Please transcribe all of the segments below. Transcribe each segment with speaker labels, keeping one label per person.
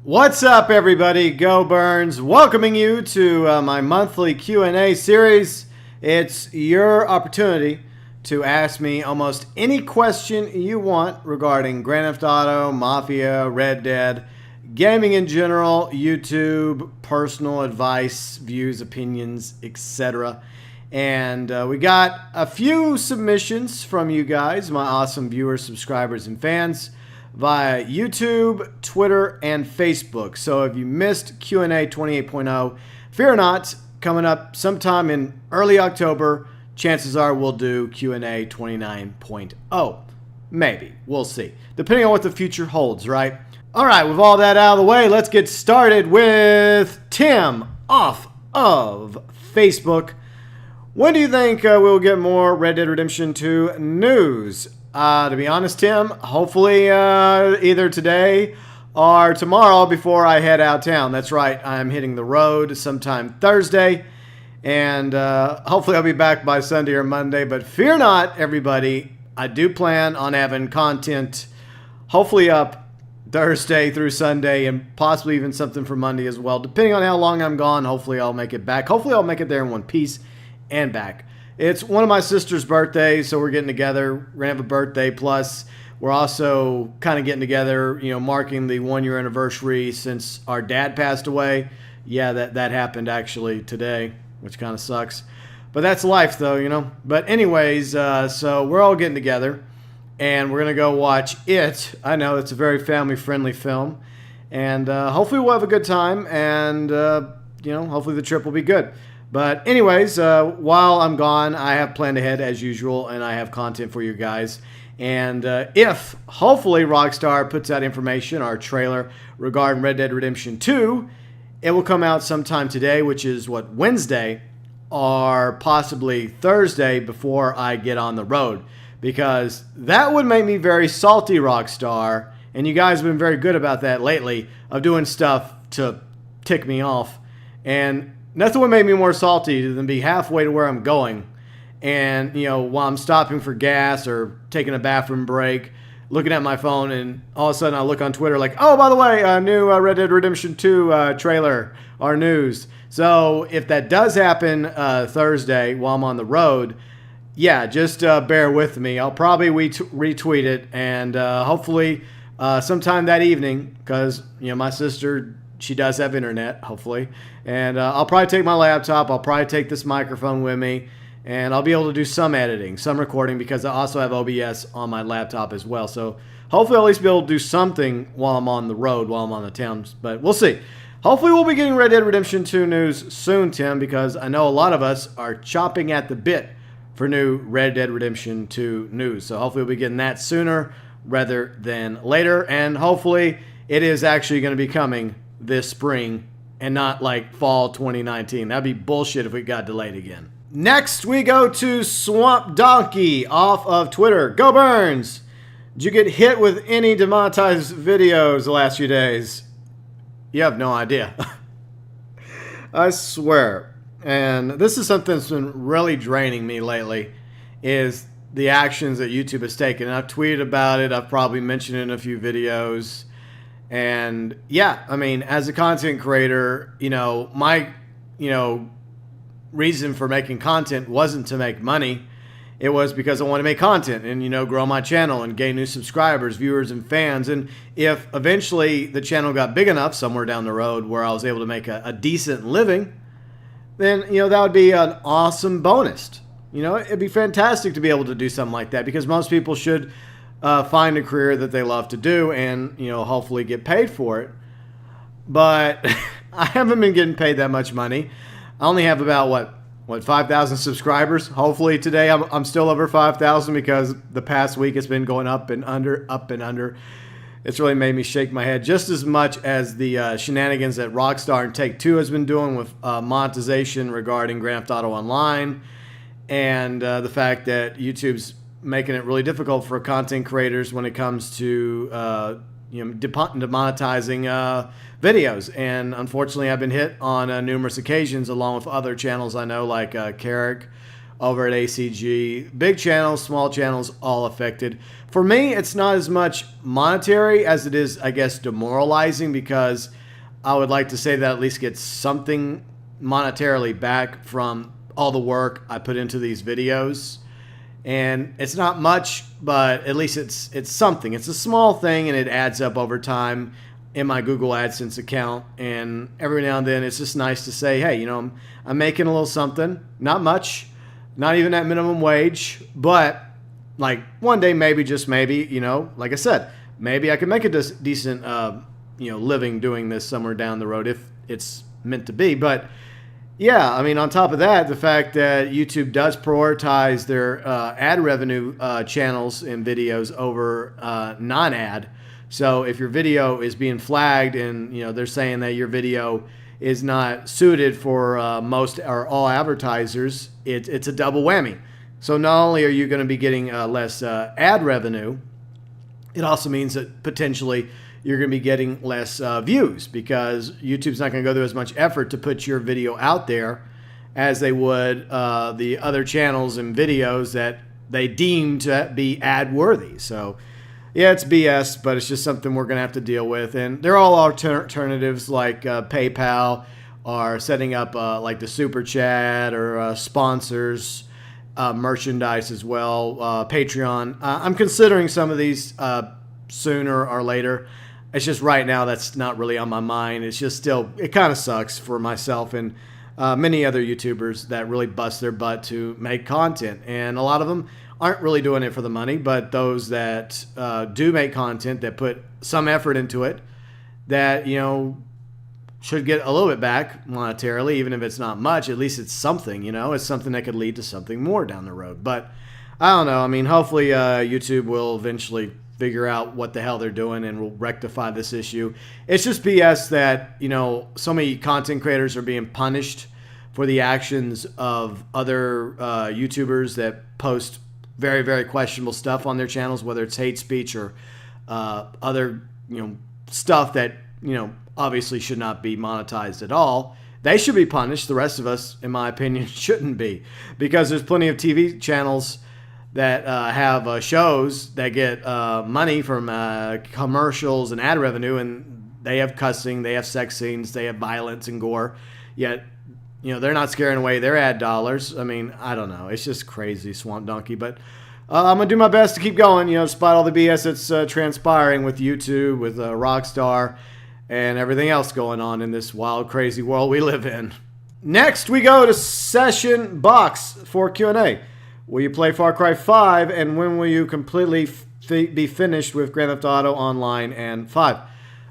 Speaker 1: What's up, everybody? GeauxBurns welcoming you to my monthly Q&A series. It's your opportunity to ask me almost any question you want regarding Grand Theft Auto, Mafia, Red Dead, gaming in general, YouTube, personal advice, views, opinions, etc. And we got a few submissions from you guys, my awesome viewers, subscribers, and fans, via YouTube, Twitter, and Facebook. So if you missed Q&A 28.0, fear not, coming up sometime in early October, chances are we'll do Q&A 29.0. Maybe. We'll see. Depending on what the future holds, right? All right, with all that out of the way, let's get started with Tim off of Facebook. When do you think we'll get more Red Dead Redemption 2 news? To be honest, Tim, hopefully either today or tomorrow before I head out of town. That's right, I'm hitting the road sometime Thursday, and hopefully I'll be back by Sunday or Monday. But fear not, everybody, I do plan on having content hopefully up Thursday through Sunday, and possibly even something for Monday as well. Depending on how long I'm gone, hopefully I'll make it back. Hopefully I'll make it there in one piece and back. It's one of my sister's birthdays, so we're getting together. We're going to have a birthday, plus we're also kind of getting together, you know, marking the 1-year anniversary since our dad passed away. Yeah, that happened actually today, which kind of sucks. But that's life, though, you know. But anyways, so we're all getting together, and we're going to go watch it. I know, it's a very family-friendly film. And hopefully we'll have a good time, and, you know, hopefully the trip will be good. But anyways, while I'm gone, I have planned ahead as usual, and I have content for you guys. And if, hopefully, Rockstar puts out information, our trailer, regarding Red Dead Redemption 2, it will come out sometime today, which is, what, Wednesday, or possibly Thursday before I get on the road. Because that would make me very salty, Rockstar, and you guys have been very good about that lately, of doing stuff to tick me off. And nothing would make me more salty than be halfway to where I'm going, and, you know, while I'm stopping for gas or taking a bathroom break, looking at my phone, and all of a sudden I look on Twitter like, oh, by the way, a new Red Dead Redemption 2 trailer or news. So if that does happen Thursday while I'm on the road, yeah, just bear with me. I'll probably retweet it, and hopefully sometime that evening, because, you know, my sister, she does have internet, hopefully. And I'll probably take my laptop. I'll probably take this microphone with me. And I'll be able to do some editing, some recording, because I also have OBS on my laptop as well. So hopefully I'll at least be able to do something while I'm on the road, while I'm on the town. But we'll see. Hopefully we'll be getting Red Dead Redemption 2 news soon, Tim, because I know a lot of us are chopping at the bit for new Red Dead Redemption 2 news. So hopefully we'll be getting that sooner rather than later. And hopefully it is actually going to be coming this spring and not like fall 2019. That'd be bullshit if we got delayed again. Next, we go to Swamp Donkey off of Twitter. GeauxBurns! Did you get hit with any demonetized videos the last few days? You have no idea. I swear. And this is something that's been really draining me lately, is the actions that YouTube has taken. And I've tweeted about it. I've probably mentioned it in a few videos. And yeah, I mean, as a content creator, you know, my, reason for making content wasn't to make money. It was because I want to make content and, grow my channel and gain new subscribers, viewers, and fans. And if eventually the channel got big enough somewhere down the road where I was able to make a decent living, then, that would be an awesome bonus. It'd be fantastic to be able to do something like that, because most people should find a career that they love to do and, hopefully get paid for it. But I haven't been getting paid that much money. I only have about, what 5,000 subscribers. Hopefully today I'm still over 5,000, because the past week it's been going up and under, up and under. It's really made me shake my head, just as much as the shenanigans that Rockstar and Take-Two has been doing with monetization regarding Grand Theft Auto Online, and the fact that YouTube's making it really difficult for content creators when it comes to demonetizing videos. And unfortunately, I've been hit on numerous occasions, along with other channels I know, like Carrick over at ACG. Big channels, small channels, all affected. For me, it's not as much monetary as it is, I guess, demoralizing, because I would like to say that at least get something monetarily back from all the work I put into these videos. And it's not much, but at least it's something. It's a small thing, and it adds up over time in my Google AdSense account. And every now and then it's just nice to say, hey, I'm making a little something. Not much, not even at minimum wage, but like one day, maybe, just maybe, like I said, maybe I can make a decent living doing this somewhere down the road if it's meant to be. But yeah, I mean, on top of that, the fact that YouTube does prioritize their ad revenue channels and videos over non-ad. So if your video is being flagged and they're saying that your video is not suited for most or all advertisers, it's a double whammy. So not only are you going to be getting less ad revenue, it also means that potentially you're going to be getting less views, because YouTube's not going to go through as much effort to put your video out there as they would the other channels and videos that they deem to be ad worthy. So yeah, it's BS, but it's just something we're going to have to deal with. And there are all alternatives, like PayPal, or setting up like the Super Chat, or sponsors, merchandise as well, Patreon. I'm considering some of these sooner or later. It's just right now that's not really on my mind. It's just still, it kind of sucks for myself and many other YouTubers that really bust their butt to make content. And a lot of them aren't really doing it for the money, but those that do make content, that put some effort into it, that, should get a little bit back monetarily, even if it's not much. At least it's something, it's something that could lead to something more down the road. But I don't know. I mean, hopefully YouTube will eventually figure out what the hell they're doing and will rectify this issue. It's just BS that, so many content creators are being punished for the actions of other YouTubers that post very, very questionable stuff on their channels, whether it's hate speech or other, stuff that, obviously should not be monetized at all. They should be punished. The rest of us, in my opinion, shouldn't be, because there's plenty of TV channels that have shows that get money from commercials and ad revenue, and they have cussing, they have sex scenes, they have violence and gore, yet they're not scaring away their ad dollars. I mean, I don't know. It's just crazy, swamp donkey. But I'm going to do my best to keep going, despite all the BS that's transpiring with YouTube, with Rockstar, and everything else going on in this wild, crazy world we live in. Next, we go to Session Box for Q&A. Will you play Far Cry 5, and when will you completely be finished with Grand Theft Auto Online and 5?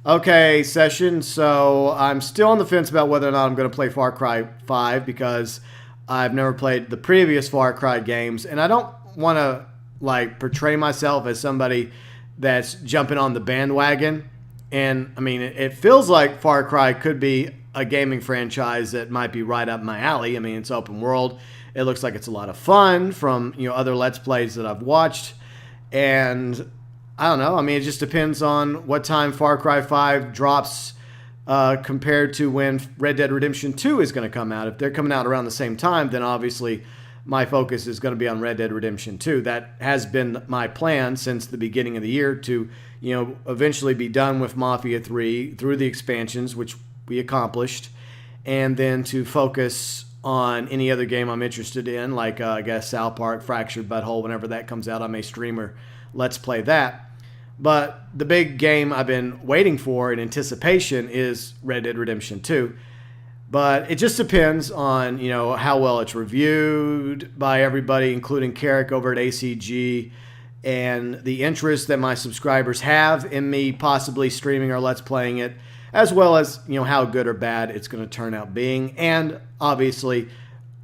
Speaker 1: Okay, Session, so I'm still on the fence about whether or not I'm going to play Far Cry 5, because I've never played the previous Far Cry games, and I don't want to portray myself as somebody that's jumping on the bandwagon. And I mean, it feels like Far Cry could be a gaming franchise that might be right up my alley. I mean, it's open world. It looks like it's a lot of fun from other Let's Plays that I've watched. And I don't know. I mean, it just depends on what time Far Cry 5 drops compared to when Red Dead Redemption 2 is going to come out. If they're coming out around the same time, then obviously my focus is going to be on Red Dead Redemption 2. That has been my plan since the beginning of the year, to eventually be done with Mafia 3 through the expansions, which we accomplished, and then to focus on any other game I'm interested in, like I guess South Park, Fractured Butthole. Whenever that comes out, I may stream or Let's Play that. But the big game I've been waiting for in anticipation is Red Dead Redemption 2. But it just depends on, how well it's reviewed by everybody, including Carrick over at ACG, and the interest that my subscribers have in me possibly streaming or Let's Playing it, as well as, how good or bad it's going to turn out being. And obviously,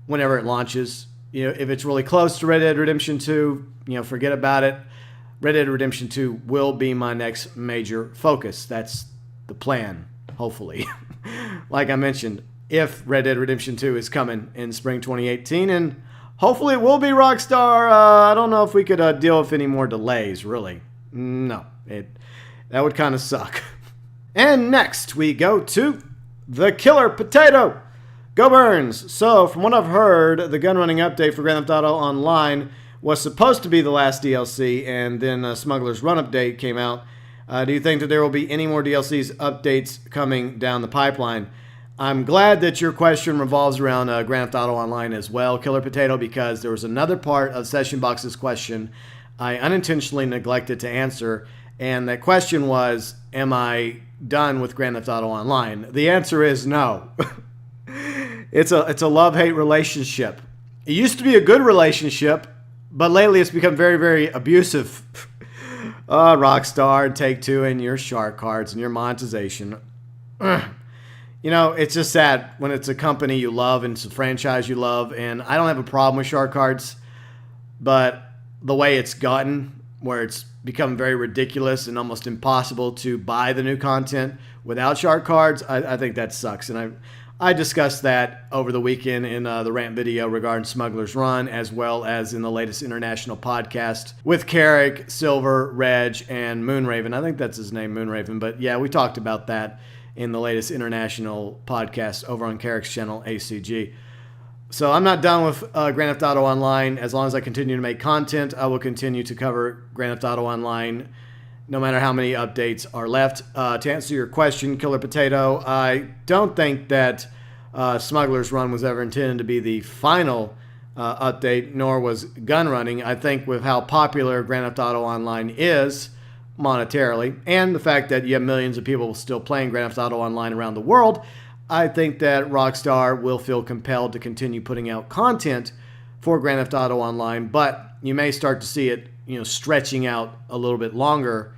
Speaker 1: whenever it launches, if it's really close to Red Dead Redemption 2, forget about it. Red Dead Redemption 2 will be my next major focus. That's the plan, hopefully. Like I mentioned, if Red Dead Redemption 2 is coming in spring 2018, and hopefully it will be, Rockstar. I don't know if we could deal with any more delays, really. No, that would kind of suck. And next we go to the Killer Potato. GeauxBurns. So, from what I've heard, the gun running update for Grand Theft Auto Online was supposed to be the last DLC, and then Smuggler's Run update came out. Do you think that there will be any more DLCs updates coming down the pipeline? I'm glad that your question revolves around Grand Theft Auto Online as well, Killer Potato, because there was another part of Session Box's question I unintentionally neglected to answer, and that question was, am I done with Grand Theft Auto Online? The answer is no. It's a love-hate relationship. It used to be a good relationship, but lately it's become very, very abusive. Rockstar, Take-Two, and your shark cards and your monetization. You know, it's just sad when it's a company you love and it's a franchise you love, and I don't have a problem with shark cards, but the way it's gotten, where it's become very ridiculous and almost impossible to buy the new content without shark cards, I think that sucks. And I discussed that over the weekend in the rant video regarding Smuggler's Run, as well as in the latest international podcast with Carrick, Silver, Reg, and Moonraven. I think that's his name, Moonraven. But yeah, we talked about that in the latest international podcast over on Carrick's channel, ACG. So I'm not done with Grand Theft Auto Online. As long as I continue to make content, I will continue to cover Grand Theft Auto Online, no matter how many updates are left. To answer your question, Killer Potato, I don't think that Smuggler's Run was ever intended to be the final update, nor was gun running. I think with how popular Grand Theft Auto Online is monetarily, and the fact that you have millions of people still playing Grand Theft Auto Online around the world, I think that Rockstar will feel compelled to continue putting out content for Grand Theft Auto Online, but you may start to see it, stretching out a little bit longer,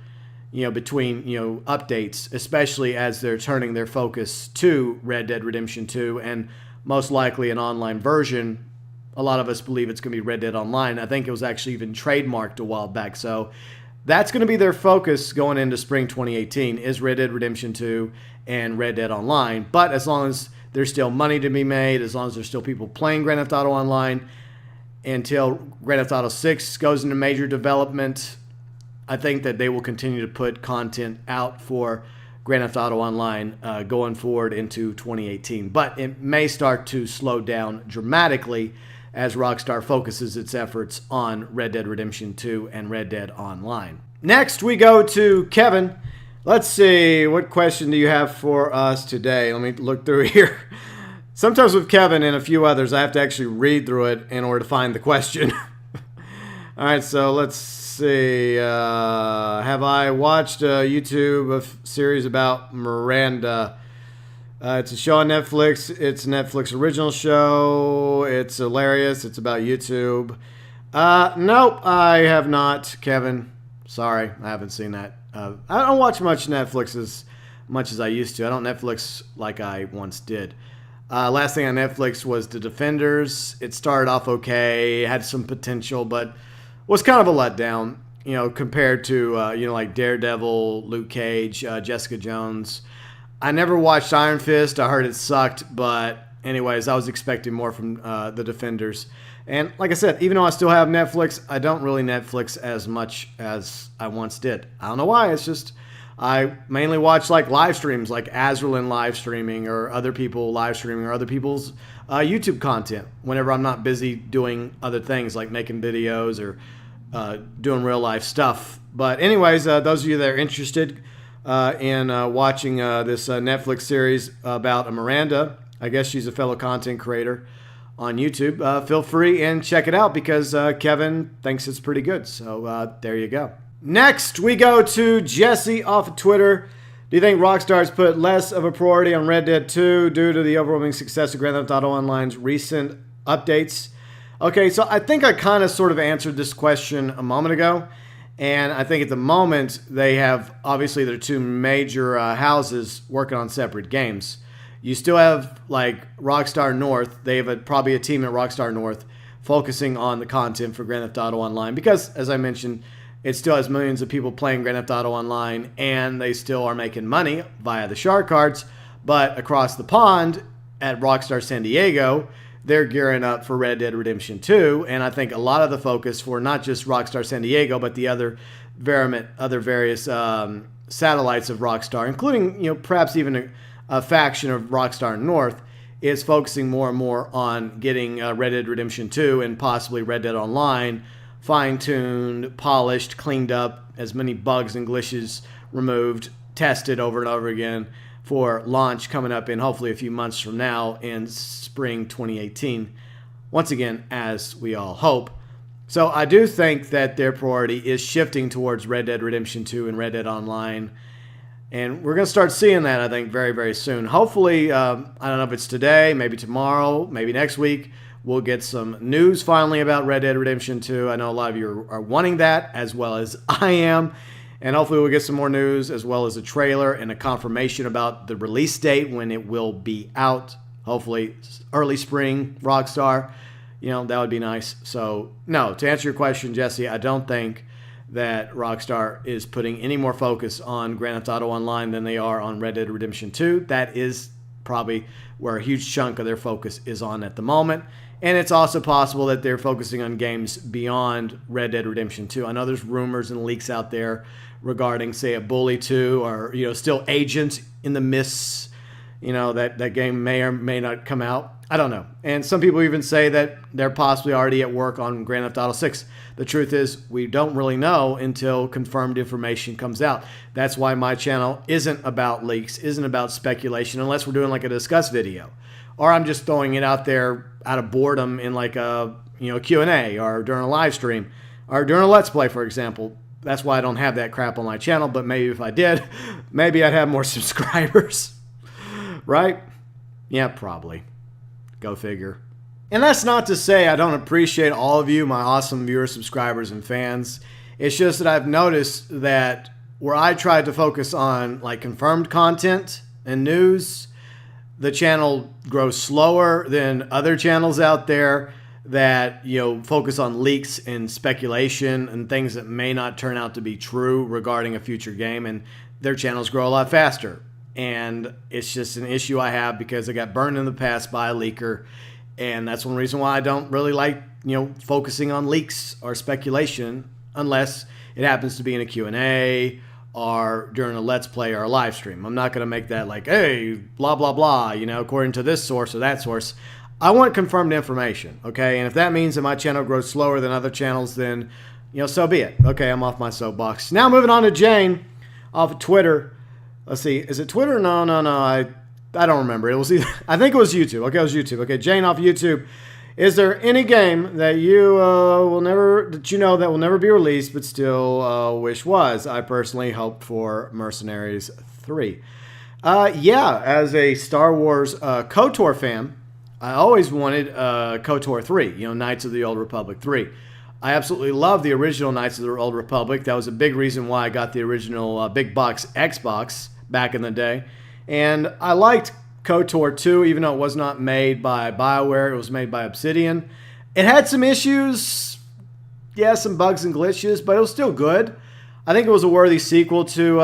Speaker 1: between, updates, especially as they're turning their focus to Red Dead Redemption 2 and most likely an online version. A lot of us believe it's going to be Red Dead Online. I think it was actually even trademarked a while back. So that's going to be their focus going into spring 2018 is Red Dead Redemption 2 and Red Dead Online. But as long as there's still money to be made, as long as there's still people playing Grand Theft Auto Online, until Grand Theft Auto 6 goes into major development, I think that they will continue to put content out for Grand Theft Auto Online going forward into 2018. But it may start to slow down dramatically as Rockstar focuses its efforts on Red Dead Redemption 2 and Red Dead Online. Next, we go to Kevin. Let's see, what question do you have for us today? Let me look through here. Sometimes with Kevin and a few others, I have to actually read through it in order to find the question. All right, so let's see. Have I watched a YouTube series about Miranda? It's a show on Netflix. It's a Netflix original show. It's hilarious. It's about YouTube. Nope, I have not, Kevin. Sorry, I haven't seen that. I don't watch much Netflix as much as I used to. I don't Netflix like I once did. Last thing on Netflix was The Defenders. It started off okay, had some potential, but was kind of a letdown, compared to, like Daredevil, Luke Cage, Jessica Jones. I never watched Iron Fist. I heard it sucked, but anyways, I was expecting more from The Defenders. And like I said, even though I still have Netflix, I don't really Netflix as much as I once did. I don't know why. It's just I mainly watch like live streams, like Azraelin live streaming or other people live streaming or other people's YouTube content whenever I'm not busy doing other things like making videos or doing real life stuff. But anyways, those of you that are interested in watching this Netflix series about Miranda, I guess she's a fellow content creator on YouTube, feel free and check it out because Kevin thinks it's pretty good. So there you go. Next, we go to Jesse off of Twitter. Do you think Rockstar's put less of a priority on Red Dead 2 due to the overwhelming success of Grand Theft Auto Online's recent updates? Okay, so I think I kind of sort of answered this question a moment ago. And I think at the moment, they have, obviously, their two major houses working on separate games. You still have, like, Rockstar North. They have probably a team at Rockstar North focusing on the content for Grand Theft Auto Online. Because, as I mentioned, it still has millions of people playing Grand Theft Auto Online. And they still are making money via the shark cards. But across the pond at Rockstar San Diego, they're gearing up for Red Dead Redemption 2. And I think a lot of the focus for not just Rockstar San Diego, but the other various satellites of Rockstar, including, perhaps even a faction of Rockstar North, is focusing more and more on getting Red Dead Redemption 2 and possibly Red Dead Online fine-tuned, polished, cleaned up, as many bugs and glitches removed, tested over and over again for launch coming up in hopefully a few months from now in spring 2018. Once again, as we all hope. So I do think that their priority is shifting towards Red Dead Redemption 2 and Red Dead Online. And we're going to start seeing that, I think, very, very soon. Hopefully, I don't know if it's today, maybe tomorrow, maybe next week, we'll get some news finally about Red Dead Redemption 2. I know a lot of you are wanting that, as well as I am. And hopefully we'll get some more news, as well as a trailer and a confirmation about the release date when it will be out. Hopefully early spring, Rockstar. You know, that would be nice. So, no, to answer your question, Jesse, I don't think that Rockstar is putting any more focus on Grand Theft Auto Online than they are on Red Dead Redemption 2. That is probably where a huge chunk of their focus is on at the moment. And it's also possible that they're focusing on games beyond Red Dead Redemption 2. I know there's rumors and leaks out there regarding, say, a Bully 2 or, still Agent in the Mists. That game may or may not come out. I don't know. And some people even say that they're possibly already at work on Grand Theft Auto 6. The truth is, we don't really know until confirmed information comes out. That's why my channel isn't about leaks, isn't about speculation, unless we're doing like a discuss video. Or I'm just throwing it out there out of boredom in like a Q&A or during a live stream or during a Let's Play, for example. That's why I don't have that crap on my channel, but maybe if I did, maybe I'd have more subscribers. Right? Yeah, probably. Go figure. And that's not to say I don't appreciate all of you, my awesome viewers, subscribers, and fans. It's just that I've noticed that where I tried to focus on like confirmed content and news, the channel grows slower than other channels out there that focus on leaks and speculation and things that may not turn out to be true regarding a future game, and their channels grow a lot faster. And it's just an issue I have because I got burned in the past by a leaker, and that's one reason why I don't really like focusing on leaks or speculation unless it happens to be in a Q&A or during a Let's Play or a live stream. I'm not going to make that like, hey, blah, blah, blah, according to this source or that source. I want confirmed information, okay? And if that means that my channel grows slower than other channels, then, so be it. Okay, I'm off my soapbox. Now moving on to Jane off of Twitter. Let's see, is it Twitter? No, I don't remember. It was either, I think it was YouTube. Okay, it was YouTube. Okay, Jane off YouTube. Is there any game that you will never be released, but still wish was? I personally hoped for Mercenaries 3. Yeah, as a Star Wars KOTOR fan, I always wanted KOTOR 3. Knights of the Old Republic 3. I absolutely love the original Knights of the Old Republic. That was a big reason why I got the original big box Xbox back in the day. And I liked KOTOR 2, even though it was not made by BioWare. It was made by Obsidian. It had some issues. Yeah, some bugs and glitches, but it was still good. I think it was a worthy sequel to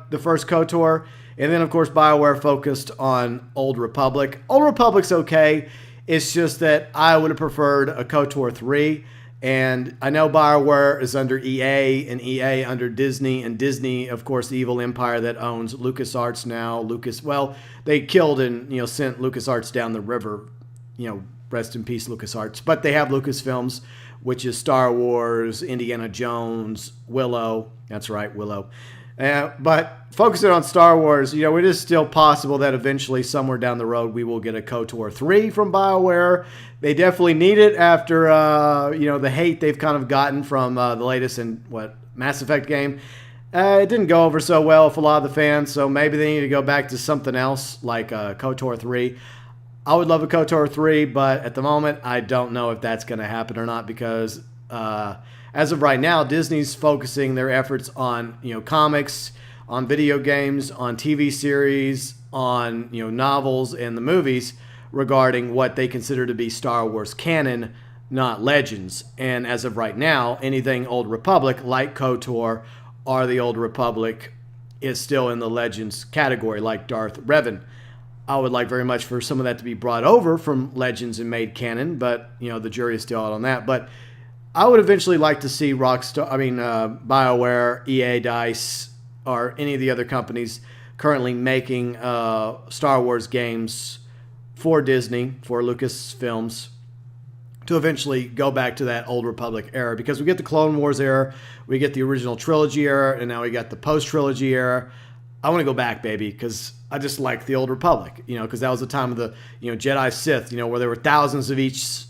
Speaker 1: the first KOTOR. And then, of course, BioWare focused on Old Republic. Old Republic's okay. It's just that I would have preferred a KOTOR 3. And I know BioWare is under EA and EA under Disney. And Disney, of course, the evil empire that owns LucasArts now. They killed and sent LucasArts down the river. Rest in peace, LucasArts. But they have Lucasfilms, which is Star Wars, Indiana Jones, Willow. That's right, Willow. But focusing on Star Wars, it is still possible that eventually, somewhere down the road, we will get a KOTOR 3 from BioWare. They definitely need it after, the hate they've kind of gotten from the latest Mass Effect game. It didn't go over so well with a lot of the fans, so maybe they need to go back to something else like KOTOR 3. I would love a KOTOR 3, but at the moment, I don't know if that's going to happen or not because as of right now, Disney's focusing their efforts on comics, on video games, on TV series, on novels and the movies regarding what they consider to be Star Wars canon, not Legends. And as of right now, anything Old Republic like KOTOR or the Old Republic is still in the Legends category, like Darth Revan. I would like very much for some of that to be brought over from Legends and made canon, but the jury is still out on that. But I would eventually like to see BioWare, EA, DICE, or any of the other companies currently making Star Wars games for Disney, for Lucasfilms, to eventually go back to that Old Republic era, because we get the Clone Wars era, we get the original trilogy era, and now we got the post-trilogy era. I want to go back, baby, because I just like the Old Republic, because that was the time of the, Jedi Sith, where there were thousands of each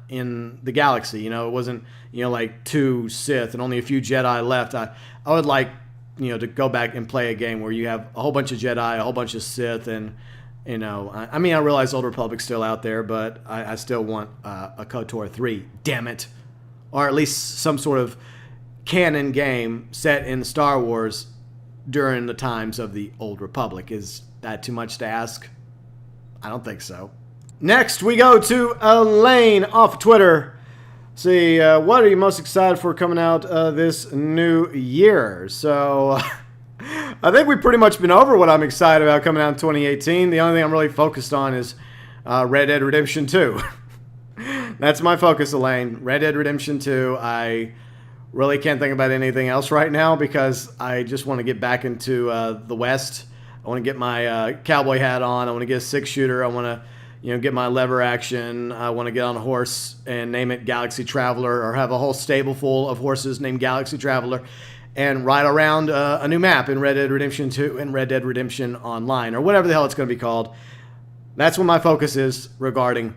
Speaker 1: in the galaxy. It wasn't, like 2 Sith and only a few Jedi left. I would like, to go back and play a game where you have a whole bunch of Jedi, a whole bunch of Sith, and I realize Old Republic's still out there, but I still want a KOTOR 3, damn it. Or at least some sort of canon game set in Star Wars during the times of the Old Republic. Is that too much to ask? I don't think so. Next, we go to Elaine off Twitter. See, what are you most excited for coming out this new year? So... I think we've pretty much been over what I'm excited about coming out in 2018. The only thing I'm really focused on is Red Dead Redemption 2. That's my focus, Elaine. Red Dead Redemption 2. I really can't think about anything else right now because I just want to get back into the West. I want to get my cowboy hat on. I want to get a 6-shooter. I want to get my lever action. I want to get on a horse and name it Galaxy Traveler, or have a whole stable full of horses named Galaxy Traveler, and ride around a new map in Red Dead Redemption 2 and Red Dead Redemption Online, or whatever the hell it's going to be called. That's what my focus is regarding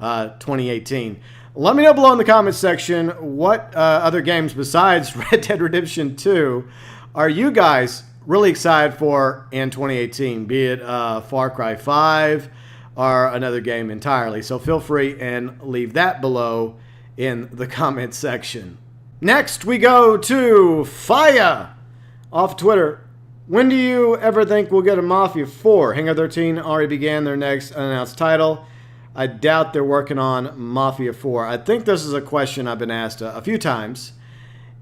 Speaker 1: 2018. Let me know below in the comments section what other games besides Red Dead Redemption 2 are you guys really excited for in 2018, be it Far Cry 5 or another game entirely. So feel free and leave that below in the comments section. Next, we go to Fire off Twitter. When do you ever think we'll get a Mafia 4? Hangar 13 already began their next unannounced title. I doubt they're working on Mafia 4. I think this is a question I've been asked a few times.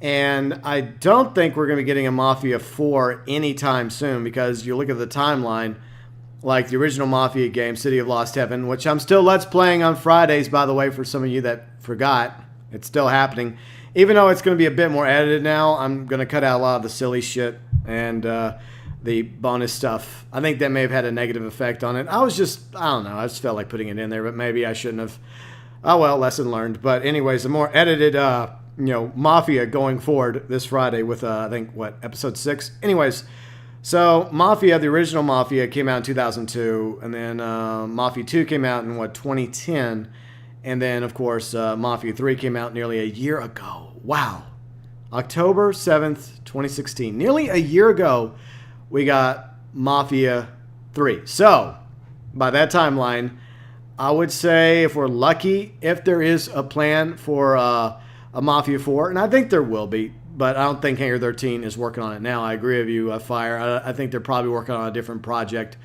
Speaker 1: And I don't think we're going to be getting a Mafia 4 anytime soon, because you look at the timeline, like the original Mafia game, City of Lost Heaven, which I'm still Let's Playing on Fridays, by the way, for some of you that forgot. It's still happening. Even though it's going to be a bit more edited now, I'm going to cut out a lot of the silly shit and the bonus stuff. I think that may have had a negative effect on it. I don't know. I just felt like putting it in there, but maybe I shouldn't have. Oh, well, lesson learned. But anyways, the more edited, Mafia going forward this Friday with, I think, episode 6? Anyways, so Mafia, the original Mafia, came out in 2002, and then Mafia 2 came out in, 2010. And then, of course, Mafia 3 came out nearly a year ago. Wow. October 7th, 2016. Nearly a year ago, we got Mafia 3. So, by that timeline, I would say, if we're lucky, if there is a plan for a Mafia 4, and I think there will be, but I don't think Hangar 13 is working on it now. I agree with you, Fire. I think they're probably working on a different project.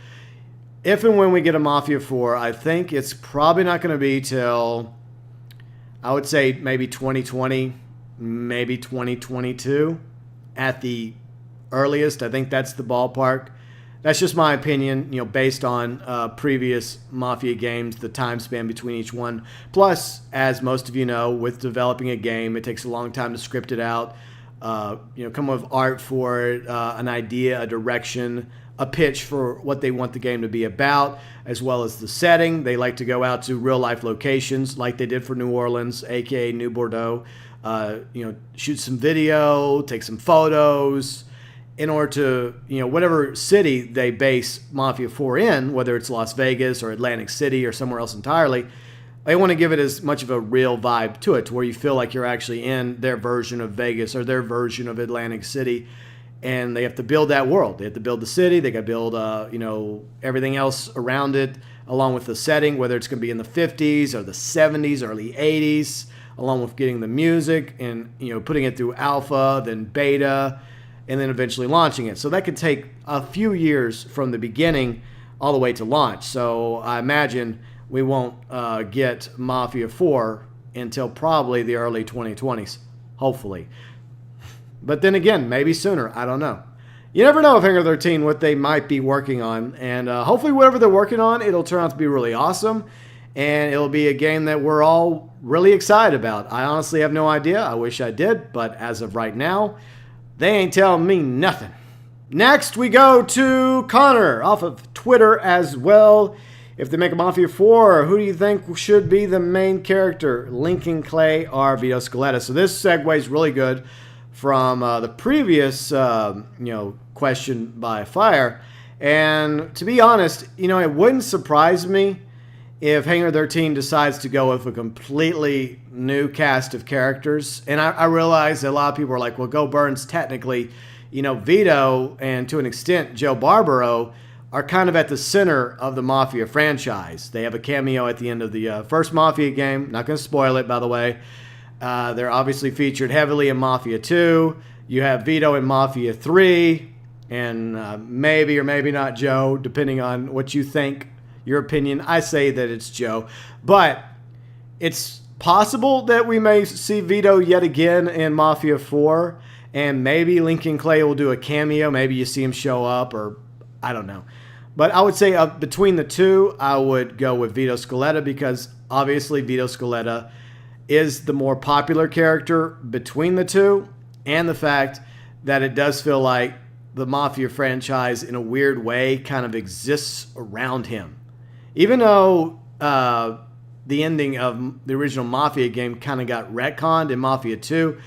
Speaker 1: If and when we get a Mafia 4, I think it's probably not going to be till, I would say, maybe 2020, maybe 2022 at the earliest. I think that's the ballpark. That's just my opinion, based on previous Mafia games, the time span between each one. Plus, as most of you know, with developing a game, it takes a long time to script it out, come up with art for it, an idea, a direction, a pitch for what they want the game to be about, as well as the setting. They like to go out to real-life locations like they did for New Orleans, aka New Bordeaux, shoot some video, take some photos, in order to, whatever city they base Mafia 4 in, whether it's Las Vegas or Atlantic City or somewhere else entirely, they want to give it as much of a real vibe to it, to where you feel like you're actually in their version of Vegas or their version of Atlantic City. And they have to build that world. They have to build the city. They got to build, everything else around it, along with the setting, whether it's going to be in the 50s or the 70s, early 80s, along with getting the music and, putting it through alpha, then beta, and then eventually launching it. So that could take a few years from the beginning all the way to launch. So I imagine we won't get Mafia 4 until probably the early 2020s, hopefully. But then again, maybe sooner. I don't know. You never know with Hangar 13 what they might be working on. And hopefully whatever they're working on, it'll turn out to be really awesome. And it'll be a game that we're all really excited about. I honestly have no idea. I wish I did. But as of right now, they ain't telling me nothing. Next, we go to Connor off of Twitter as well. If they make a Mafia 4, who do you think should be the main character? Lincoln Clay or Vito Scaletta? So this segues really good from the previous question by Fire. And to be honest, it wouldn't surprise me if Hangar 13 decides to go with a completely new cast of characters. And I realize that a lot of people are like, well, GeauxBurns technically, Vito and to an extent Joe Barbaro are kind of at the center of the Mafia franchise. They have a cameo at the end of the first Mafia game. Not going to spoil it, by the way. They're obviously featured heavily in Mafia 2. You have Vito in Mafia 3. And maybe or maybe not Joe, depending on what you think, your opinion. I say that it's Joe. But it's possible that we may see Vito yet again in Mafia 4. And maybe Lincoln Clay will do a cameo. Maybe you see him show up, or I don't know. But I would say between the two, I would go with Vito Scaletta, because obviously Vito Scaletta is the more popular character between the two. And the fact that it does feel like the Mafia franchise, in a weird way, kind of exists around him. Even though the ending of the original Mafia game kind of got retconned in Mafia 2,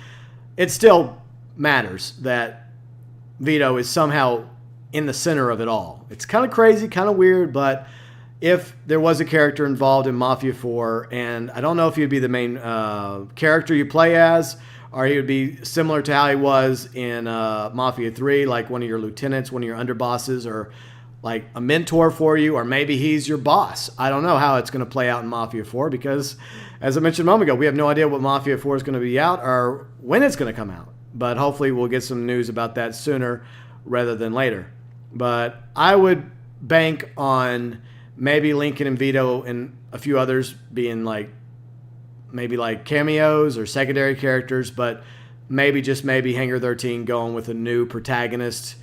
Speaker 1: it still matters that Vito is somehow in the center of it all. It's kind of crazy, kind of weird, but if there was a character involved in Mafia 4, and I don't know if he'd be the main character you play as, or he would be similar to how he was in Mafia 3, like one of your lieutenants, one of your underbosses, or like a mentor for you, or maybe he's your boss. I don't know how it's going to play out in Mafia 4, because, as I mentioned a moment ago, we have no idea what Mafia 4 is going to be out or when it's going to come out. But hopefully we'll get some news about that sooner rather than later. But I would bank on maybe Lincoln and Vito and a few others being maybe cameos or secondary characters, but maybe Hangar 13 going with a new protagonist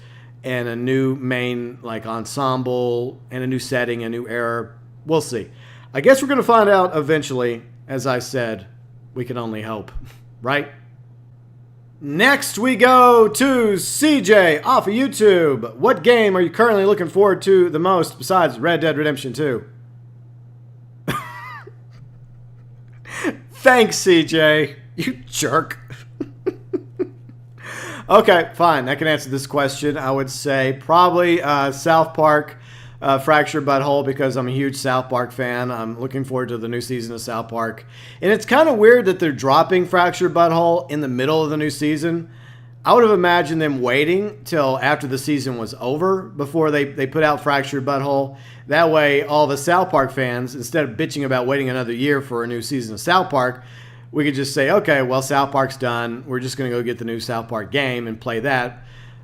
Speaker 1: and a new main ensemble and a new setting, a new era. We'll see. I guess we're going to find out eventually. As I said, we can only hope, right? Next we go to CJ off of YouTube. What game are you currently looking forward to the most besides Red Dead Redemption 2? Thanks, CJ. You jerk. Okay, fine. I can answer this question. I would say probably South Park Fractured Butthole, because I'm a huge South Park fan. I'm looking forward to the new season of South Park. And it's kind of weird that they're dropping Fractured Butthole in the middle of the new season. I would have imagined them waiting till after the season was over before they put out Fractured Butthole. That way, all the South Park fans, instead of bitching about waiting another year for a new season of South Park, we could just say, okay, well, South Park's done. We're just going to go get the new South Park game and play that.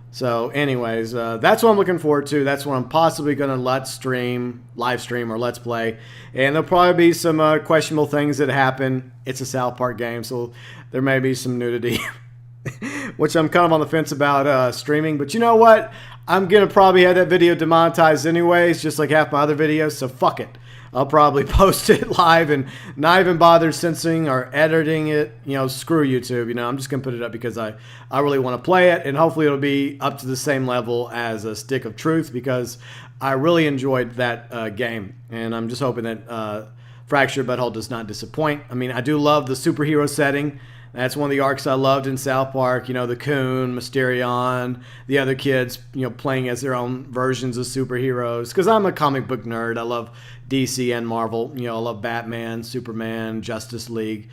Speaker 1: So anyways, that's what I'm looking forward to. That's what I'm possibly going to live stream, or let's play. And there'll probably be some questionable things that happen. It's a South Park game, so there may be some nudity, which I'm kind of on the fence about streaming. But you know what? I'm going to probably have that video demonetized anyways, just like half my other videos, so fuck it. I'll probably post it live and not even bother censoring or editing it. Screw YouTube. I'm just going to put it up because I really want to play it, and hopefully it'll be up to the same level as a Stick of Truth, because I really enjoyed that game, and I'm just hoping that Fractured Butthole does not disappoint. I mean, I do love the superhero setting. That's one of the arcs I loved in South Park. The Coon, Mysterion, the other kids, playing as their own versions of superheroes. Because I'm a comic book nerd. I love DC and Marvel. I love Batman, Superman, Justice League,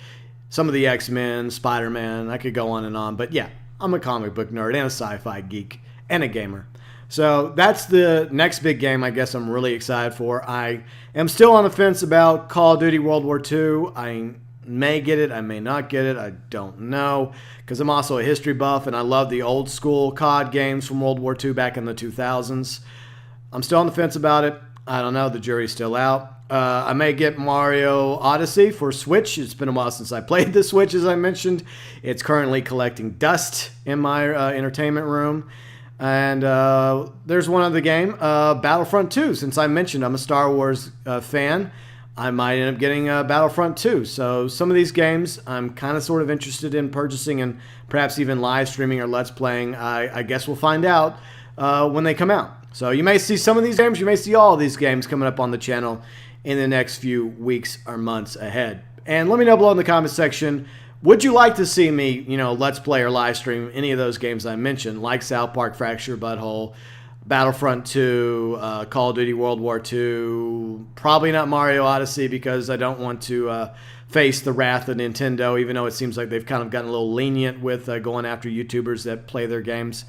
Speaker 1: some of the X-Men, Spider-Man. I could go on and on. But yeah, I'm a comic book nerd and a sci-fi geek and a gamer. So that's the next big game I guess I'm really excited for. I am still on the fence about Call of Duty World War II. I may get it, I may not get it, I don't know, because I'm also a history buff and I love the old school COD games from World War II back in the 2000s. I'm still on the fence about it. I don't know, the jury's still out. I may get Mario Odyssey for Switch. It's been a while since I played the Switch, as I mentioned. It's currently collecting dust in my entertainment room. And there's one other game, Battlefront 2. Since I mentioned I'm a Star Wars fan, I might end up getting Battlefront 2. So some of these games I'm kind of sort of interested in purchasing and perhaps even live streaming or let's playing. I guess we'll find out. when they come out. So you may see some of these games, you may see all of these games coming up on the channel in the next few weeks or months ahead. And let me know below in the comment section, would you like to see me, let's play or live stream any of those games I mentioned, like South Park Fracture Butthole, Battlefront 2, Call of Duty World War II, probably not Mario Odyssey because I don't want to face the wrath of Nintendo, even though it seems like they've kind of gotten a little lenient with going after YouTubers that play their games.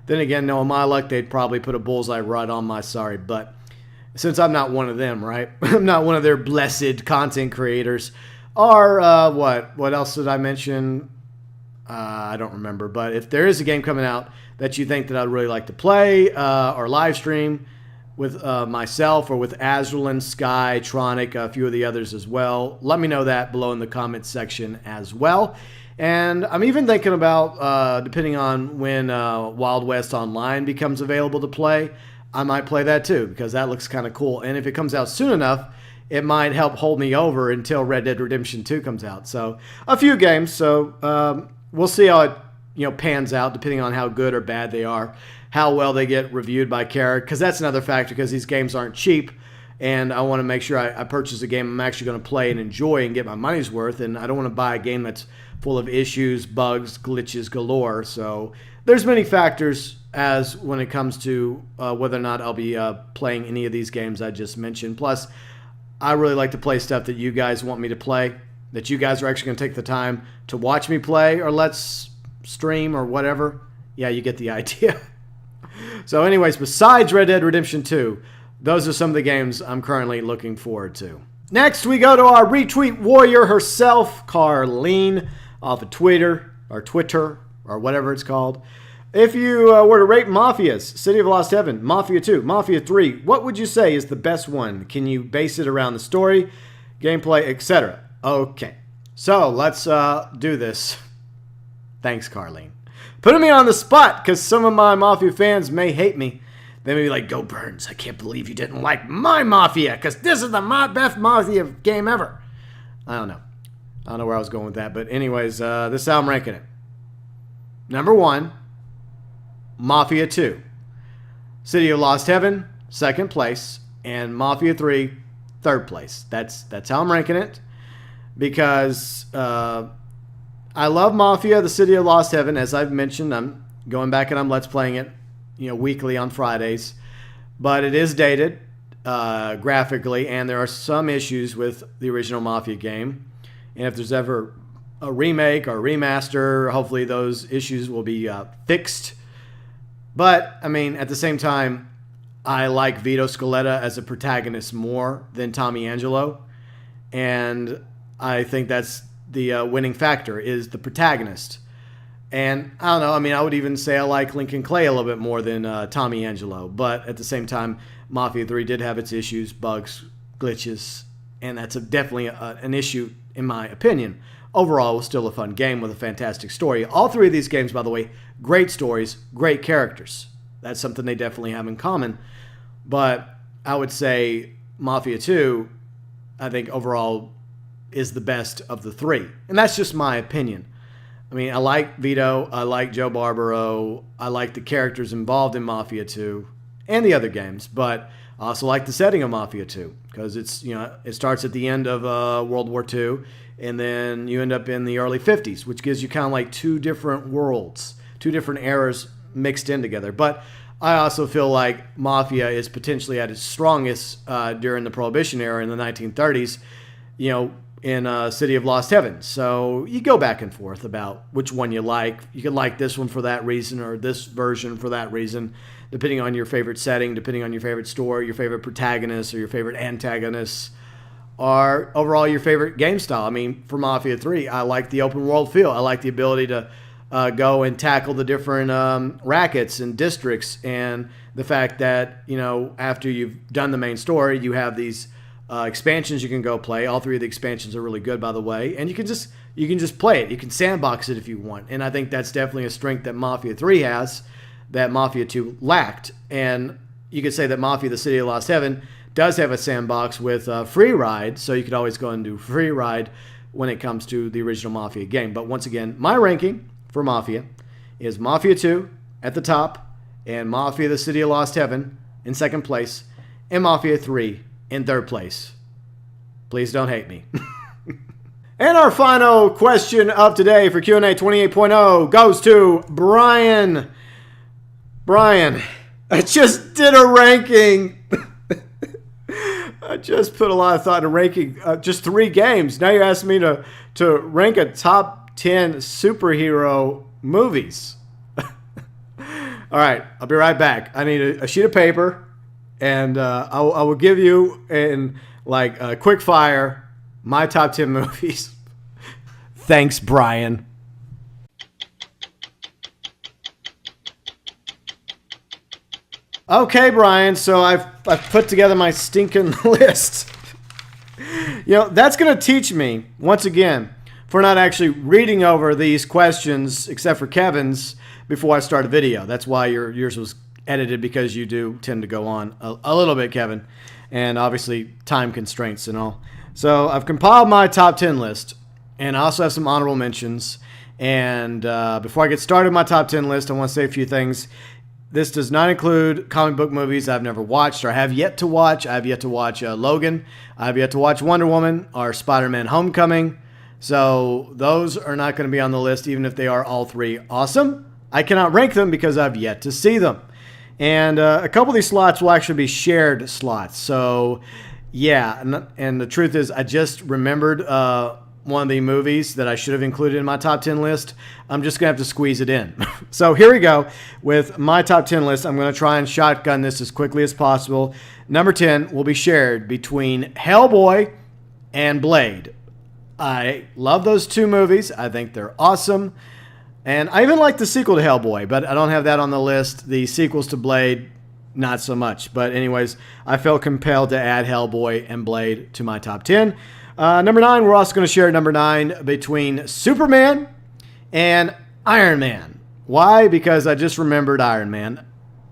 Speaker 1: Then again, knowing my luck, they'd probably put a bullseye right on my sorry butt. Since I'm not one of them, right? I'm not one of their blessed content creators. Or, what else did I mention? I don't remember. But if there is a game coming out that you think that I'd really like to play or live stream with myself or with Azrael, Sky, Tronic, a few of the others as well, let me know that below in the comments section as well. And I'm even thinking about, depending on when Wild West Online becomes available to play, I might play that too, because that looks kind of cool. And if it comes out soon enough, it might help hold me over until Red Dead Redemption 2 comes out. So a few games. So we'll see how it pans out, depending on how good or bad they are, how well they get reviewed by Carrot, because that's another factor, because these games aren't cheap. And I want to make sure I purchase a game I'm actually going to play and enjoy and get my money's worth. And I don't want to buy a game that's full of issues, bugs, glitches galore. So there's many factors as when it comes to whether or not I'll be playing any of these games I just mentioned. Plus, I really like to play stuff that you guys want me to play, that you guys are actually going to take the time to watch me play or let's stream or whatever. Yeah, you get the idea. So anyways, besides Red Dead Redemption 2, those are some of the games I'm currently looking forward to. Next, we go to our retweet warrior herself, Carleen, off of Twitter or whatever it's called. If you were to rate Mafias, City of Lost Heaven, Mafia 2, Mafia 3, what would you say is the best one? Can you base it around the story, gameplay, etc.? Okay, so let's do this. Thanks, Carleen. Putting me on the spot, because some of my Mafia fans may hate me. They may be like, GeauxBurns, I can't believe you didn't like my Mafia, because this is the best Mafia game ever. I don't know where I was going with that, but anyways, this is how I'm ranking it. Number 1, Mafia 2. City of Lost Heaven, 2nd place, and Mafia 3, 3rd place. That's how I'm ranking it, because I love Mafia, the City of Lost Heaven. As I've mentioned, I'm going back and I'm Let's Playing it, weekly on Fridays. But it is dated graphically, and there are some issues with the original Mafia game. And if there's ever a remake or remaster, hopefully those issues will be fixed. But, I mean, at the same time, I like Vito Scaletta as a protagonist more than Tommy Angelo. And I think that's the winning factor, is the protagonist. And, I don't know, I mean, I would even say I like Lincoln Clay a little bit more than Tommy Angelo. But at the same time, Mafia 3 did have its issues, bugs, glitches, and that's definitely an issue in my opinion. Overall, it was still a fun game with a fantastic story. All 3 of these games, by the way, great stories, great characters. That's something they definitely have in common. But I would say Mafia 2, I think overall, is the best of the 3. And that's just my opinion. I mean, I like Vito, I like Joe Barbaro, I like the characters involved in Mafia 2 and the other games, but I also like the setting of Mafia 2 because it's, it starts at the end of World War II and then you end up in the early 50s, which gives you kind of like 2 different worlds, 2 different eras mixed in together. But I also feel like Mafia is potentially at its strongest during the Prohibition era in the 1930s, in City of Lost Heaven. So you go back and forth about which one you like. You could like this one for that reason or this version for that reason, depending on your favorite setting, depending on your favorite story, your favorite protagonist, or your favorite antagonists, or overall your favorite game style. I mean, for Mafia 3, I like the open world feel. I like the ability to go and tackle the different rackets and districts, and the fact that, after you've done the main story, you have these expansions you can go play. All 3 of the expansions are really good, by the way, and you can just play it. You can sandbox it if you want, and I think that's definitely a strength that Mafia 3 has that Mafia 2 lacked. And you could say that Mafia: The City of Lost Heaven does have a sandbox with free ride, so you could always go and do free ride when it comes to the original Mafia game. But once again, my ranking for Mafia is Mafia 2 at the top, and Mafia the City of Lost Heaven in second place, and Mafia 3 in third place. Please don't hate me. And our final question of today for Q&A 28.0 goes to Brian. Brian, I just did a ranking. I just put a lot of thought into ranking just 3 games. Now you're asking me to rank a top 10 superhero movies. All right, I'll be right back. I need a sheet of paper, and I will give you in like quick fire my top 10 movies. Thanks, Brian. Okay, Brian, so I've put together my stinking list. That's going to teach me, once again, for not actually reading over these questions, except for Kevin's, before I start a video. That's why yours was edited, because you do tend to go on a little bit, Kevin, and obviously time constraints and all. So I've compiled my top 10 list, and I also have some honorable mentions. And before I get started with my top 10 list, I want to say a few things. This does not include comic book movies I've never watched or have yet to watch. I have yet to watch Logan. I have yet to watch Wonder Woman or Spider-Man Homecoming. So those are not going to be on the list, even if they are all 3 awesome. I cannot rank them because I've yet to see them. And a couple of these slots will actually be shared slots. So yeah, and the truth is I just remembered one of the movies that I should have included in my top 10 list. I'm just going to have to squeeze it in. So here we go with my top 10 list. I'm going to try and shotgun this as quickly as possible. Number 10 will be shared between Hellboy and Blade. I love those 2 movies. I think they're awesome. And I even like the sequel to Hellboy, but I don't have that on the list. The sequels to Blade, not so much. But anyways, I felt compelled to add Hellboy and Blade to my top 10. Number 9, we're also going to share number 9 between Superman and Iron Man. Why? Because I just remembered Iron Man.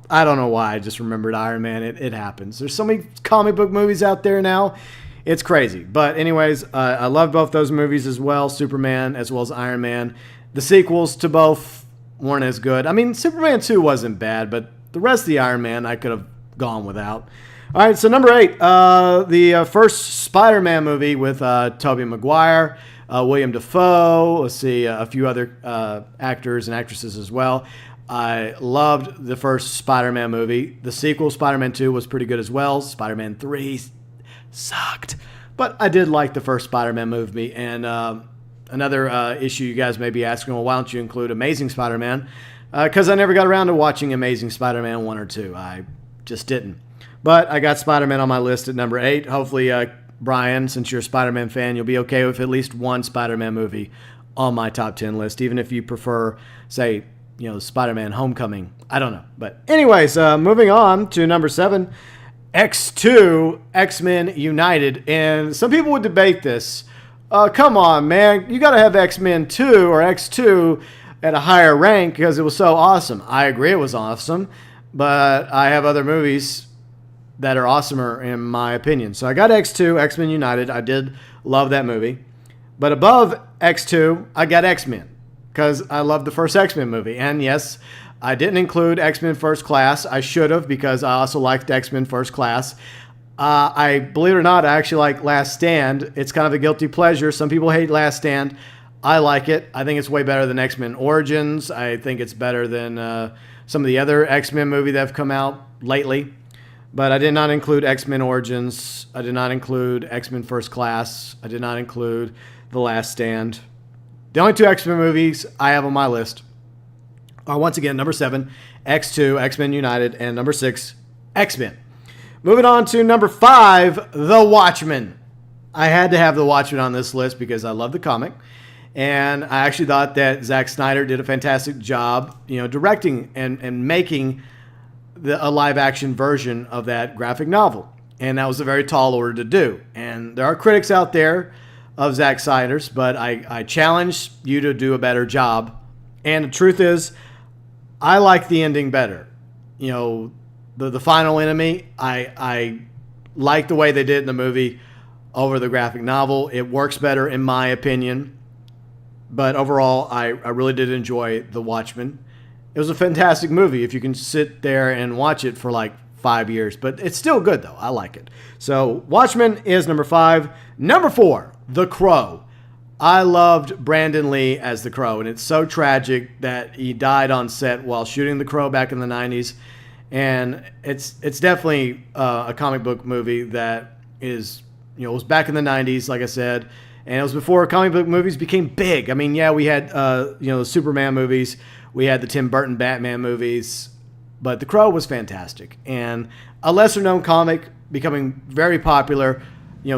Speaker 1: I don't know why I just remembered Iron Man. It happens. There's so many comic book movies out there now. It's crazy. But anyways, I love both those movies as well, Superman as well as Iron Man. The sequels to both weren't as good. I mean, Superman 2 wasn't bad, but the rest of the Iron Man I could have gone without. All right, so number 8, the first Spider-Man movie with Tobey Maguire, William Dafoe, let's see, a few other actors and actresses as well. I loved the first Spider-Man movie. The sequel, Spider-Man 2, was pretty good as well. Spider-Man 3 sucked. But I did like the first Spider-Man movie. And another issue you guys may be asking, well, why don't you include Amazing Spider-Man? Because I never got around to watching Amazing Spider-Man 1 or 2. I just didn't. But I got Spider-Man on my list at number 8. Hopefully, Brian, since you're a Spider-Man fan, you'll be okay with at least one Spider-Man movie on my top 10 list, even if you prefer, say, Spider-Man Homecoming. I don't know. But anyways, moving on to number 7, X2, X-Men United. And some people would debate this. Come on, man. You got to have X-Men 2 or X2 at a higher rank because it was so awesome. I agree it was awesome, but I have other movies that are awesomer in my opinion. So I got X2, X-Men United. I did love that movie. But above X2, I got X-Men because I love the first X-Men movie. And yes, I didn't include X-Men First Class. I should have because I also liked X-Men First Class. I believe it or not, I actually like Last Stand. It's kind of a guilty pleasure. Some people hate Last Stand. I like it. I think it's way better than X-Men Origins. I think it's better than some of the other X-Men movies that have come out lately. But I did not include X-Men Origins. I did not include X-Men First Class. I did not include The Last Stand. The only 2 X-Men movies I have on my list are, once again, number 7, X2, X-Men United, and number 6, X-Men. Moving on to number 5, The Watchmen. I had to have The Watchmen on this list because I love the comic. And I actually thought that Zack Snyder did a fantastic job, directing and making a live-action version of that graphic novel. And that was a very tall order to do. And there are critics out there of Zack Snyder's, but I challenge you to do a better job. And the truth is, I like the ending better. The final enemy, I like the way they did in the movie over the graphic novel. It works better, in my opinion. But overall, I really did enjoy The Watchmen. it was a fantastic movie if you can sit there and watch it for like 5 years. But it's still good, though. I like it. So Watchmen is number 5. Number 4, The Crow. I loved Brandon Lee as the Crow, and it's so tragic that he died on set while shooting The Crow back in the 90s. And it's definitely a comic book movie that is, it was back in the 90s, like I said, and it was before comic book movies became big. I mean, yeah, we had, the Superman movies, we had the Tim Burton Batman movies, but The Crow was fantastic. And a lesser-known comic becoming very popular,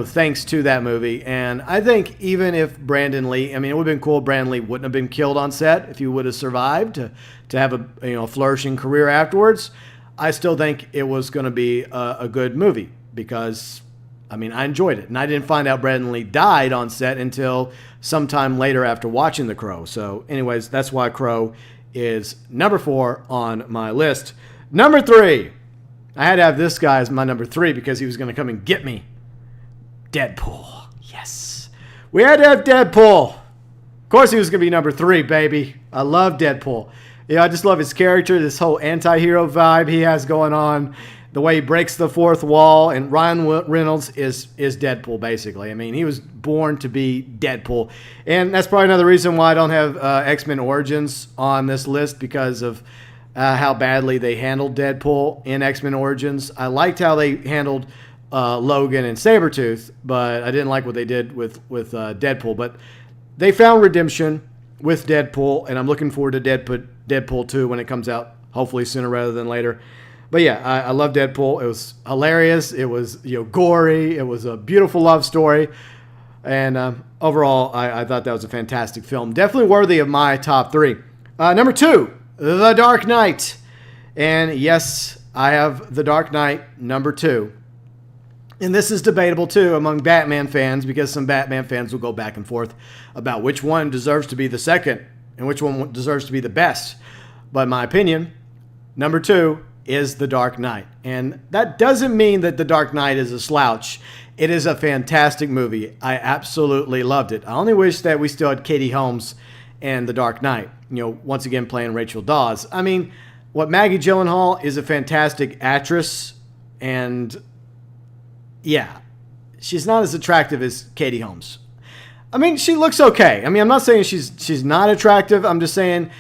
Speaker 1: thanks to that movie. And I think even if Brandon Lee, it would have been cool if Brandon Lee wouldn't have been killed on set, if he would have survived to have a flourishing career afterwards, I still think it was going to be a good movie because, I enjoyed it. And I didn't find out Brandon Lee died on set until sometime later after watching The Crow. So anyways, that's why Crow is number 4 on my list. Number 3. I had to have this guy as my number 3 because he was going to come and get me. Deadpool. Yes. We had to have Deadpool. Of course he was going to be number 3, baby. I love Deadpool. I just love his character, this whole anti-hero vibe he has going on, the way he breaks the fourth wall, and Ryan Reynolds is Deadpool, basically. He was born to be Deadpool. And that's probably another reason why I don't have X-Men Origins on this list, because of how badly they handled Deadpool in X-Men Origins. I liked how they handled Logan and Sabretooth, but I didn't like what they did with Deadpool. But they found redemption with Deadpool, and I'm looking forward to Deadpool 2 when it comes out, hopefully sooner rather than later. But yeah, I love Deadpool. It was hilarious. It was gory. It was a beautiful love story. And overall, I thought that was a fantastic film. Definitely worthy of my top 3. Number 2, The Dark Knight. And yes, I have The Dark Knight number 2. And this is debatable, too, among Batman fans, because some Batman fans will go back and forth about which one deserves to be the second and which one deserves to be the best. But in my opinion, number 2 is The Dark Knight. And that doesn't mean that The Dark Knight is a slouch. It is a fantastic movie. I absolutely loved it. I only wish that we still had Katie Holmes and The Dark Knight, once again playing Rachel Dawes. Maggie Gyllenhaal is a fantastic actress, and yeah, she's not as attractive as Katie Holmes. She looks okay. I'm not saying she's not attractive. I'm just saying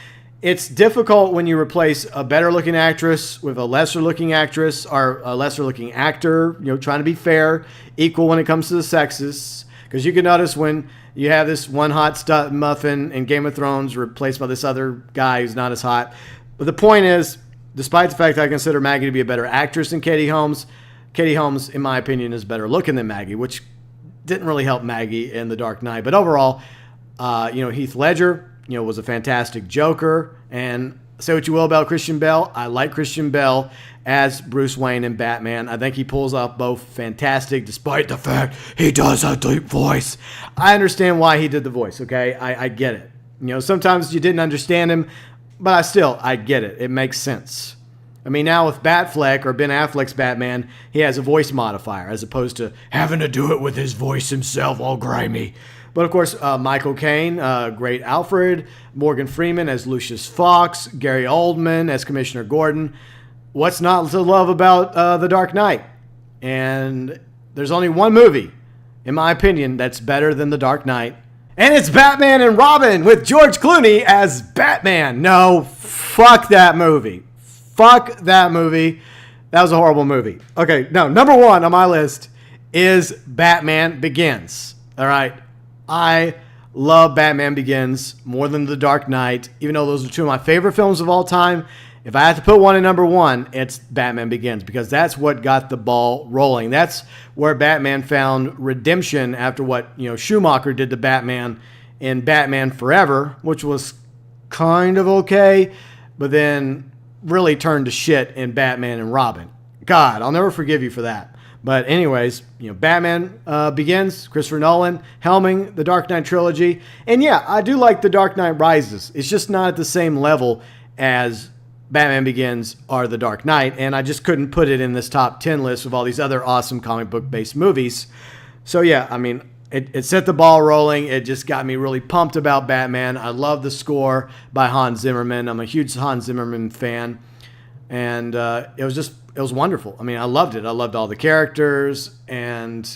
Speaker 1: it's difficult when you replace a better-looking actress with a lesser-looking actress or a lesser-looking actor, trying to be fair, equal when it comes to the sexes. Because you can notice when you have this one hot stud muffin in Game of Thrones replaced by this other guy who's not as hot. But the point is, despite the fact that I consider Maggie to be a better actress than Katie Holmes, in my opinion, is better looking than Maggie, which didn't really help Maggie in The Dark Knight. But overall, Heath Ledger, was a fantastic Joker. And say what you will about Christian Bale, I like Christian Bale as Bruce Wayne and Batman. I think he pulls off both fantastic, despite the fact he does a deep voice. I understand why he did the voice, okay? I get it. Sometimes you didn't understand him, but I get it. It makes sense. Now with Batfleck or Ben Affleck's Batman, he has a voice modifier as opposed to having to do it with his voice himself, all grimy. But of course, Michael Caine, great Alfred, Morgan Freeman as Lucius Fox, Gary Oldman as Commissioner Gordon. What's not to love about The Dark Knight? And there's only one movie, in my opinion, that's better than The Dark Knight. And it's Batman and Robin with George Clooney as Batman. No, fuck that movie. Fuck that movie. That was a horrible movie. Okay, no, number 1 on my list is Batman Begins. All right. I love Batman Begins more than The Dark Knight, even though those are 2 of my favorite films of all time. If I had to put one in number 1, it's Batman Begins, because that's what got the ball rolling. That's where Batman found redemption after what, Schumacher did to Batman in Batman Forever, which was kind of okay, but then really turned to shit in Batman and Robin. God, I'll never forgive you for that. But anyways, Batman Begins, Christopher Nolan, helming the Dark Knight trilogy. And yeah, I do like The Dark Knight Rises. It's just not at the same level as Batman Begins or The Dark Knight. And I just couldn't put it in this top 10 list of all these other awesome comic book based movies. So yeah, it set the ball rolling. It just got me really pumped about Batman. I love the score by Hans Zimmerman. I'm a huge Hans Zimmerman fan. And it was wonderful. I mean, I loved it. I loved all the characters, and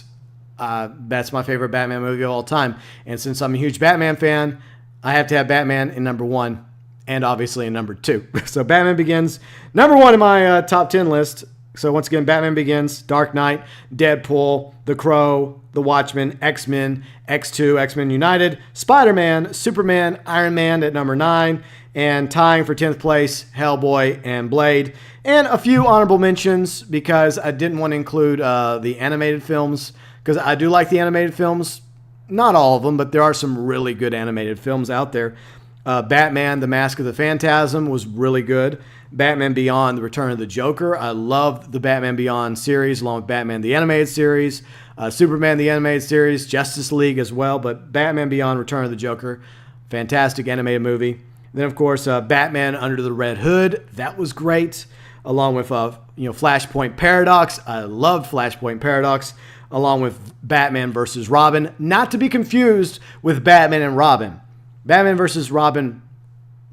Speaker 1: that's my favorite Batman movie of all time. And since I'm a huge Batman fan, I have to have Batman in number 1 and obviously in number 2. So Batman Begins, number 1 in my top 10 list. So once again, Batman Begins, Dark Knight, Deadpool, The Crow, The Watchmen, X-Men, X2, X-Men United, Spider-Man, Superman, Iron Man at number 9, and tying for 10th place, Hellboy and Blade. And a few honorable mentions because I didn't want to include the animated films, because I do like the animated films. Not all of them, but there are some really good animated films out there. Batman, The Mask of the Phantasm was really good. Batman Beyond, The Return of the Joker. I loved the Batman Beyond series, along with Batman the Animated Series, Superman the Animated Series, Justice League as well. But Batman Beyond, Return of the Joker, fantastic animated movie. Then, of course, Batman Under the Red Hood. That was great, along with Flashpoint Paradox. I loved Flashpoint Paradox, along with Batman versus Robin. Not to be confused with Batman and Robin. Batman versus Robin,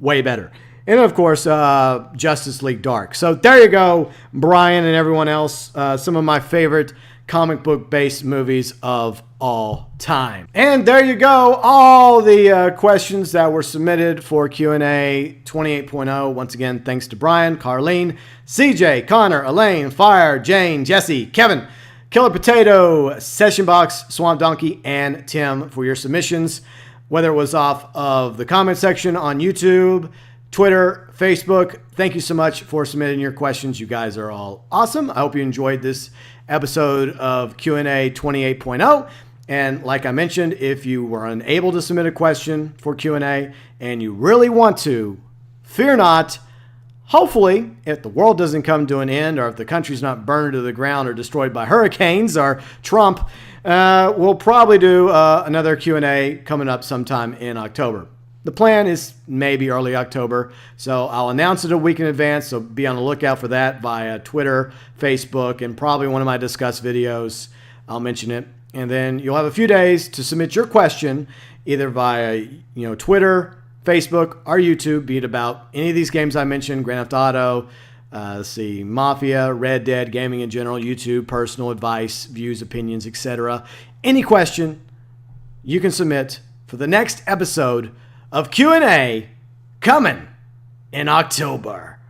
Speaker 1: way better. And, of course, Justice League Dark. So there you go, Brian and everyone else. Some of my favorite comic book-based movies of all time. And there you go, all the questions that were submitted for Q&A 28.0. Once again, thanks to Brian, Carlene, CJ, Connor, Elaine, Fire, Jane, Jesse, Kevin, Killer Potato, Session Box, Swamp Donkey, and Tim for your submissions, whether it was off of the comment section on YouTube, Twitter, Facebook. Thank you so much for submitting your questions. You guys are all awesome. I hope you enjoyed this episode of Q&A 28.0. And like I mentioned, if you were unable to submit a question for Q&A and you really want to, fear not. Hopefully, if the world doesn't come to an end, or if the country's not burned to the ground or destroyed by hurricanes or Trump, we'll probably do another Q&A coming up sometime in October. The plan is maybe early October, so I'll announce it a week in advance, so be on the lookout for that via Twitter, Facebook, and probably one of my Discuss videos. I'll mention it. And then you'll have a few days to submit your question either via Twitter, Facebook, or YouTube, be it about any of these games I mentioned, Grand Theft Auto, Mafia, Red Dead, gaming in general, YouTube, personal advice, views, opinions, etc. Any question you can submit for the next episode of Q&A coming in October.